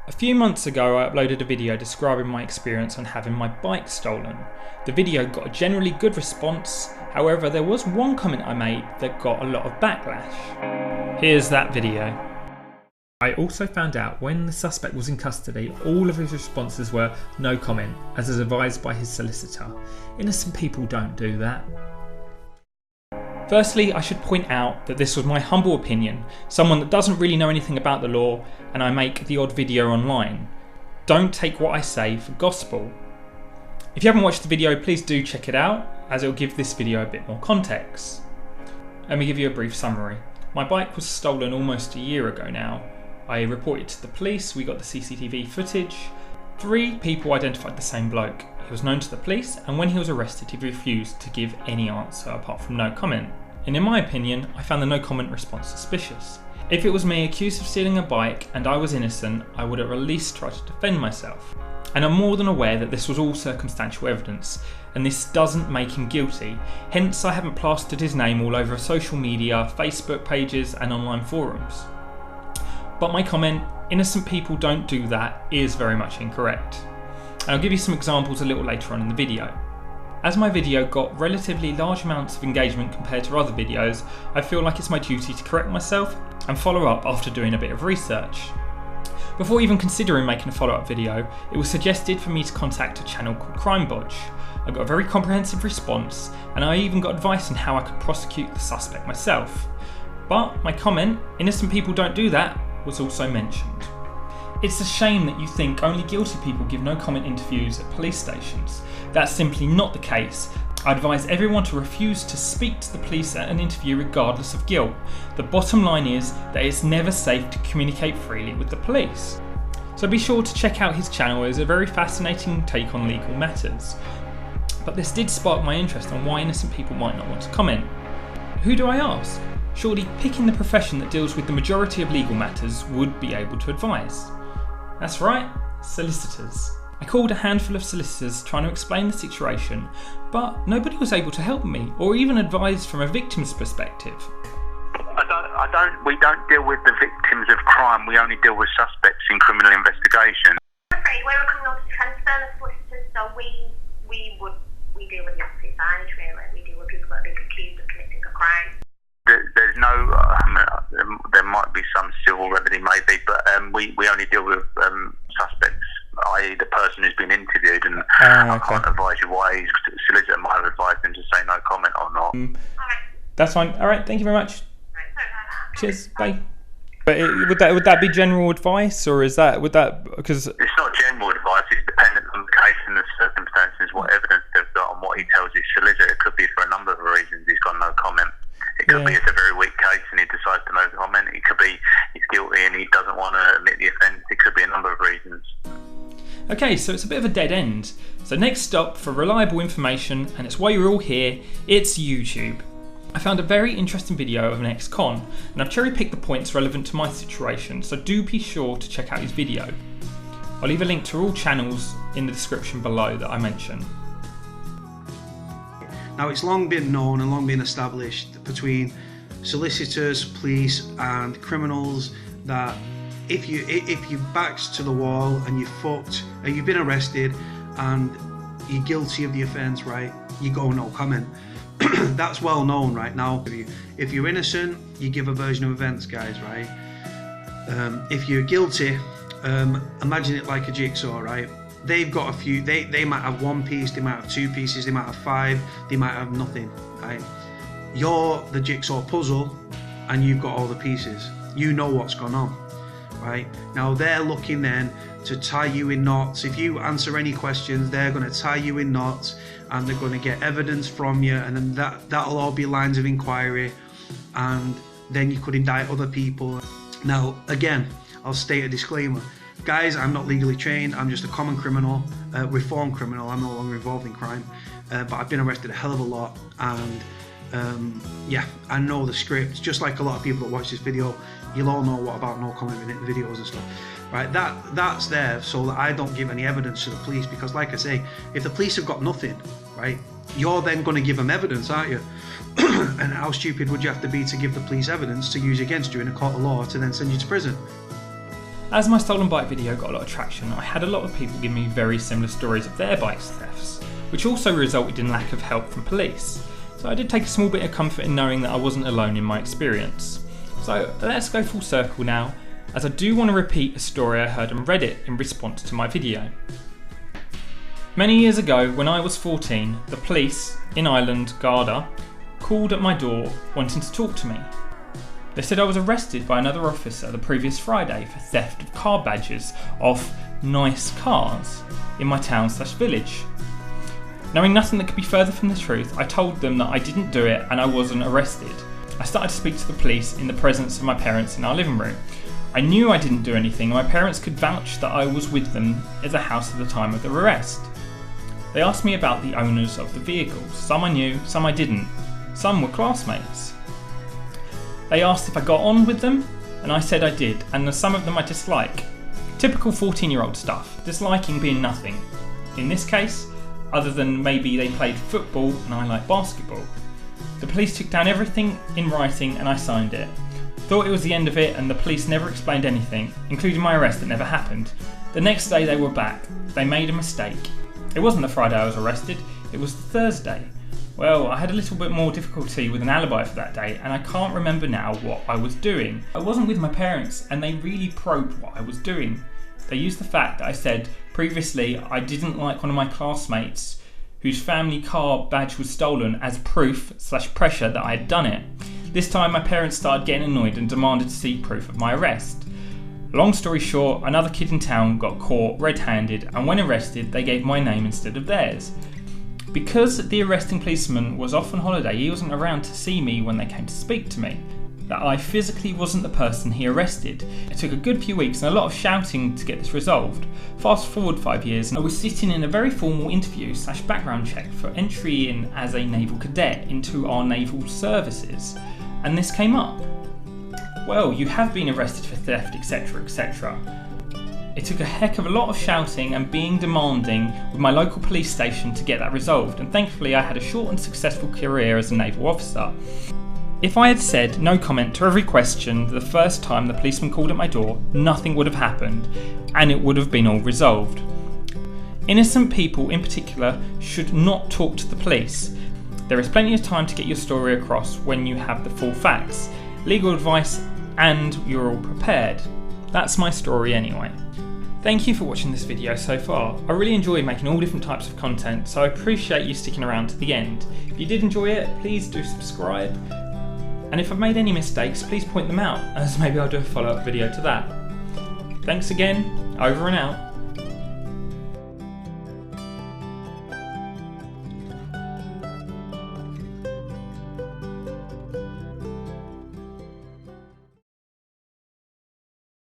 A few months ago I uploaded a video describing my experience on having my bike stolen. The video got a generally good response, however there was one comment I made that got a lot of backlash. Here's that video. I also found out when the suspect was in custody, all of his responses were no comment, as is advised by his solicitor. Innocent people don't do that. Firstly, I should point out that this was my humble opinion, someone that doesn't really know anything about the law, and I make the odd video online. Don't take what I say for gospel. If you haven't watched the video, please do check it out, as it will give this video a bit more context. Let me give you a brief summary. My bike was stolen almost a year ago now. I reported to the police, we got the CCTV footage. 3 people identified the same bloke. He was known to the police, and when he was arrested he refused to give any answer apart from no comment. And in my opinion, I found the no comment response suspicious. If it was me accused of stealing a bike and I was innocent, I would at least try to defend myself. And I'm more than aware that this was all circumstantial evidence, and this doesn't make him guilty, hence I haven't plastered his name all over social media, Facebook pages and online forums. But my comment, innocent people don't do that, is very much incorrect. And I'll give you some examples a little later on in the video. As my video got relatively large amounts of engagement compared to other videos, I feel like it's my duty to correct myself and follow up after doing a bit of research. Before even considering making a follow-up video, it was suggested for me to contact a channel called CrimeBodge. I got a very comprehensive response, and I even got advice on how I could prosecute the suspect myself. But my comment, innocent people don't do that, was also mentioned. It's a shame that you think only guilty people give no comment interviews at police stations. That's simply not the case. I advise everyone to refuse to speak to the police at an interview regardless of guilt. The bottom line is that it's never safe to communicate freely with the police. So be sure to check out his channel, it's a very fascinating take on legal matters. But this did spark my interest on why innocent people might not want to comment. Who do I ask? Surely picking the profession that deals with the majority of legal matters would be able to advise. That's right, solicitors. I called a handful of solicitors trying to explain the situation, but nobody was able to help me or even advise from a victim's perspective. We don't deal with the victims of crime, we only deal with suspects in criminal investigation. I'm afraid we're a criminal defence service solicitors, so we deal with the opposite side really. We deal with people that have been accused of committing a crime. There's no, there might be some civil remedy maybe, but we only deal with suspects, i.e. the person who's been interviewed, and I can't advise you why his solicitor might have advised him to say no comment or not. Alright. That's fine. Alright, thank you very much. Right, sorry about that. Cheers, bye. But would that be general advice, or because it's not general advice, it's dependent on the case and the circumstances, what evidence they've got and what he tells his solicitor. It could be for a number of reasons he's got no comment. It could be it's a very weak case and he decides to no comment. It could be he's guilty and he doesn't want to admit the offence. It could be a number of reasons. Okay, so it's a bit of a dead end. So next stop for reliable information, and it's why you're all here, it's YouTube. I found a very interesting video of an ex-con, and I've cherry-picked the points relevant to my situation, so do be sure to check out his video. I'll leave a link to all channels in the description below that I mention. Now, it's long been known and long been established between solicitors, police and criminals that if your back's to the wall and you've been arrested and you're guilty of the offence, right, you go no comment. That's well known right now. If you're innocent, you give a version of events, guys, right? If you're guilty, imagine it like a jigsaw, right? They've got a few, they might have 1 piece, they might have 2 pieces, they might have 5, they might have nothing, right? You're the jigsaw puzzle and you've got all the pieces. You know what's gone on, right? Now they're looking then to tie you in knots. If you answer any questions, they're going to tie you in knots and they're going to get evidence from you, and then that'll all be lines of inquiry, and then you could indict other people. Now again, I'll state a disclaimer. Guys, I'm not legally trained, I'm just a common criminal, reformed criminal. I'm no longer involved in crime, but I've been arrested a hell of a lot, and yeah, I know the script. Just like a lot of people that watch this video, you'll all know what about no comment videos and stuff, right? That's there so that I don't give any evidence to the police, because like I say, if the police have got nothing, right, you're then going to give them evidence, aren't you? And how stupid would you have to be to give the police evidence to use against you in a court of law to then send you to prison? As my stolen bike video got a lot of traction, I had a lot of people give me very similar stories of their bike thefts, which also resulted in lack of help from police. So I did take a small bit of comfort in knowing that I wasn't alone in my experience. So let's go full circle now, as I do want to repeat a story I heard on Reddit in response to my video. Many years ago, when I was 14, the police in Ireland, Garda, called at my door wanting to talk to me. They said I was arrested by another officer the previous Friday for theft of car badges off nice cars in my town/village. Knowing nothing that could be further from the truth, I told them that I didn't do it and I wasn't arrested. I started to speak to the police in the presence of my parents in our living room. I knew I didn't do anything and my parents could vouch that I was with them at the house at the time of the arrest. They asked me about the owners of the vehicles. Some I knew, some I didn't. Some were classmates. They asked if I got on with them, and I said I did, and some of them I dislike. Typical 14-year-old stuff, disliking being nothing. In this case, other than maybe they played football and I like basketball. The police took down everything in writing and I signed it. Thought it was the end of it and the police never explained anything, including my arrest that never happened. The next day they were back. They made a mistake. It wasn't the Friday I was arrested, it was the Thursday. Well, I had a little bit more difficulty with an alibi for that day and I can't remember now what I was doing. I wasn't with my parents and they really probed what I was doing. They used the fact that I said previously I didn't like one of my classmates whose family car badge was stolen as proof/pressure that I had done it. This time my parents started getting annoyed and demanded to see proof of my arrest. Long story short, another kid in town got caught red-handed and when arrested they gave my name instead of theirs. Because the arresting policeman was off on holiday, he wasn't around to see me when they came to speak to me. That I physically wasn't the person he arrested. It took a good few weeks and a lot of shouting to get this resolved. Fast forward 5 years and I was sitting in a very formal interview/background check for entry in as a naval cadet into our naval services. And this came up. Well, you have been arrested for theft, etc, etc. It took a heck of a lot of shouting and being demanding with my local police station to get that resolved, and thankfully I had a short and successful career as a naval officer. If I had said no comment to every question the first time the policeman called at my door, nothing would have happened and it would have been all resolved. Innocent people in particular should not talk to the police. There is plenty of time to get your story across when you have the full facts, legal advice and you're all prepared. That's my story anyway. Thank you for watching this video so far. I really enjoy making all different types of content, so I appreciate you sticking around to the end. If you did enjoy it, please do subscribe. And if I've made any mistakes, please point them out, as maybe I'll do a follow-up video to that. Thanks again, over and out.